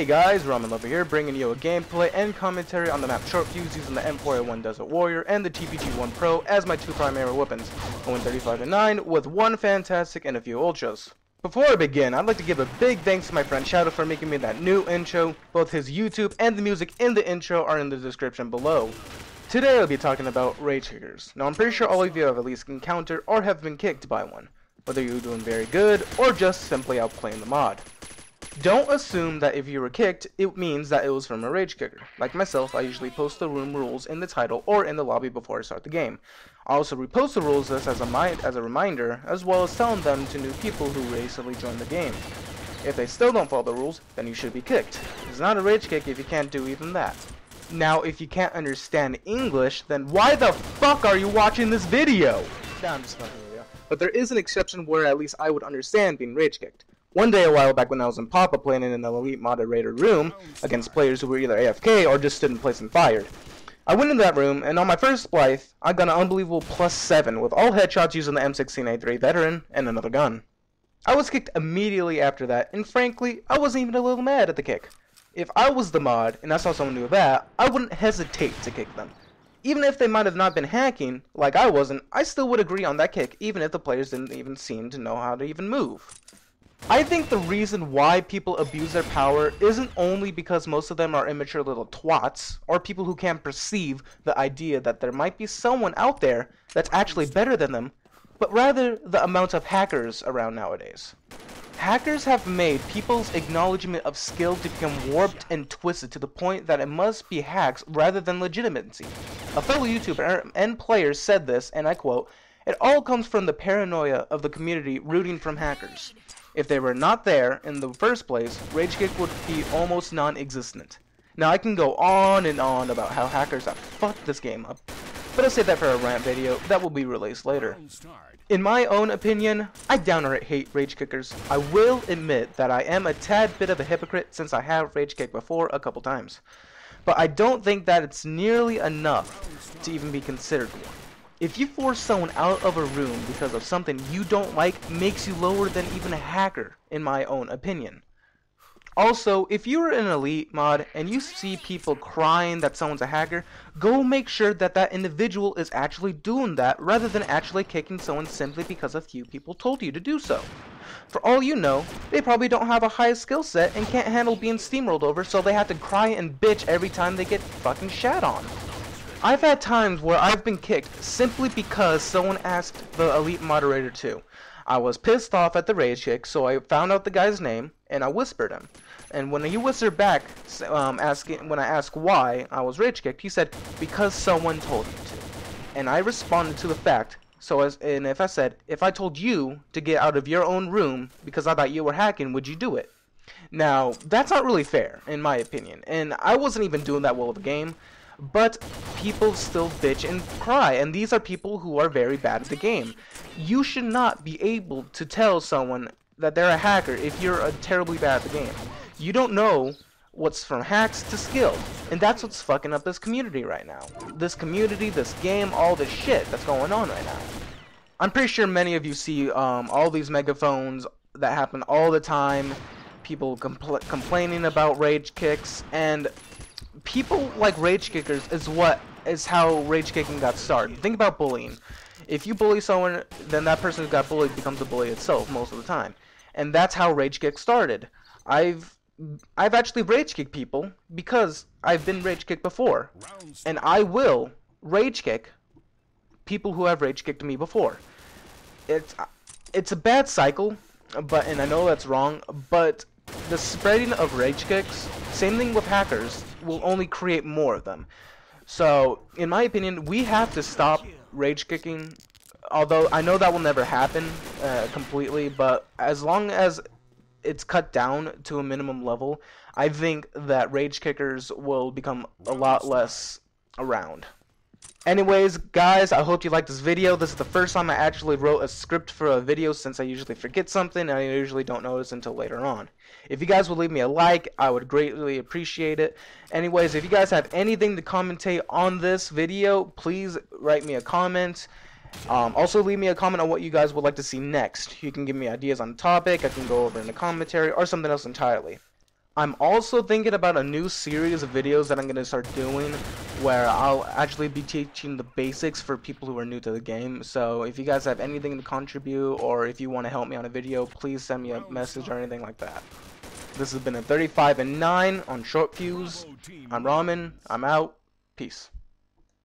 guys, Ramenlver here, bringing you a gameplay and commentary on the map Short Fuse using the M4A1 Desert Warrior and the TPG-1 Pro as my two primary weapons. I win 35-9 with one Fantastic and a few Ultras. Before I begin, I'd like to give a big thanks to my friend Shadow for making me that new intro. Both his YouTube and the music in the intro are in the description below. Today I'll be talking about rage kickers. Now I'm pretty sure all of you have at least encountered or have been kicked by one, whether you're doing very good or just simply outplaying the mod. Don't assume that if you were kicked, it means that it was from a rage kicker. Like myself, I usually post the room rules in the title or in the lobby before I start the game. I also repost the rules list as a reminder, as well as telling them to new people who recently joined the game. If they still don't follow the rules, then you should be kicked. It's not a rage kick if you can't do even that. Now, if you can't understand English, then why the fuck are you watching this video? Nah, I'm just fucking with you. But there is an exception where at least I would understand being rage kicked. One day a while back when I was in Papa playing in an elite moderator room against players who were either AFK or just stood in place and fired. I went into that room and on my first splice, I got an unbelievable +7 with all headshots using the M16A3 veteran and another gun. I was kicked immediately after that, and frankly, I wasn't even a little mad at the kick. If I was the mod and I saw someone do that, I wouldn't hesitate to kick them. Even if they might have not been hacking, like I wasn't, I still would agree on that kick even if the players didn't even seem to know how to even move. I think the reason why people abuse their power isn't only because most of them are immature little twats, or people who can't perceive the idea that there might be someone out there that's actually better than them, but rather the amount of hackers around nowadays. Hackers have made people's acknowledgement of skill to become warped and twisted to the point that it must be hacks rather than legitimacy. A fellow YouTuber and player said this, and I quote, "It all comes from the paranoia of the community rooting from hackers. If they were not there in the first place, rage kick would be almost non-existent." Now I can go on and on about how hackers have fucked this game up, but I'll save that for a rant video that will be released later. In my own opinion, I downright hate rage kickers. I will admit that I am a tad bit of a hypocrite since I have rage kicked before a couple times, but I don't think that it's nearly enough to even be considered one. If you force someone out of a room because of something you don't like, makes you lower than even a hacker, in my own opinion. Also, if you're an elite mod and you see people crying that someone's a hacker, go make sure that that individual is actually doing that rather than actually kicking someone simply because a few people told you to do so. For all you know, they probably don't have a high skill set and can't handle being steamrolled over, so they have to cry and bitch every time they get fucking shat on. I've had times where I've been kicked simply because someone asked the elite moderator to. I was pissed off at the rage kick, so I found out the guy's name and I whispered him. And when he whispered back, when I asked why I was rage kicked, he said, "Because someone told me to." And I responded to the fact. And if I said, "If I told you to get out of your own room because I thought you were hacking, would you do it?" Now, that's not really fair, in my opinion. And I wasn't even doing that well at the game. But people still bitch and cry, and these are people who are very bad at the game. You should not be able to tell someone that they're a hacker if you're terribly bad at the game. You don't know what's from hacks to skill, and that's what's fucking up this community right now. This community, this game, all this shit that's going on right now. I'm pretty sure many of you see all these megaphones that happen all the time, people complaining about rage kicks, and people like rage kickers is how rage kicking got started. Think about bullying. If you bully someone, then that person who got bullied becomes a bully itself most of the time. And that's how rage kick started. I've actually rage kicked people because I've been rage kicked before. And I will rage kick people who have rage kicked me before. It's a bad cycle, and I know that's wrong, but the spreading of rage kicks, same thing with hackers, will only create more of them. So, in my opinion, we have to stop rage kicking. Although I know that will never happen completely, but as long as it's cut down to a minimum level, I think that rage kickers will become a lot less around. Anyways, guys, I hope you liked this video. This is the first time I actually wrote a script for a video since I usually forget something and I usually don't notice until later on. If you guys would leave me a like, I would greatly appreciate it. Anyways, if you guys have anything to commentate on this video, please write me a comment. Also, leave me a comment on what you guys would like to see next. You can give me ideas on the topic, I can go over in the commentary, or something else entirely. I'm also thinking about a new series of videos that I'm going to start doing where I'll actually be teaching the basics for people who are new to the game. So if you guys have anything to contribute, or if you want to help me on a video, please send me a message or anything like that. This has been a 35-9 on Short Fuse. I'm Ramen. I'm out. Peace.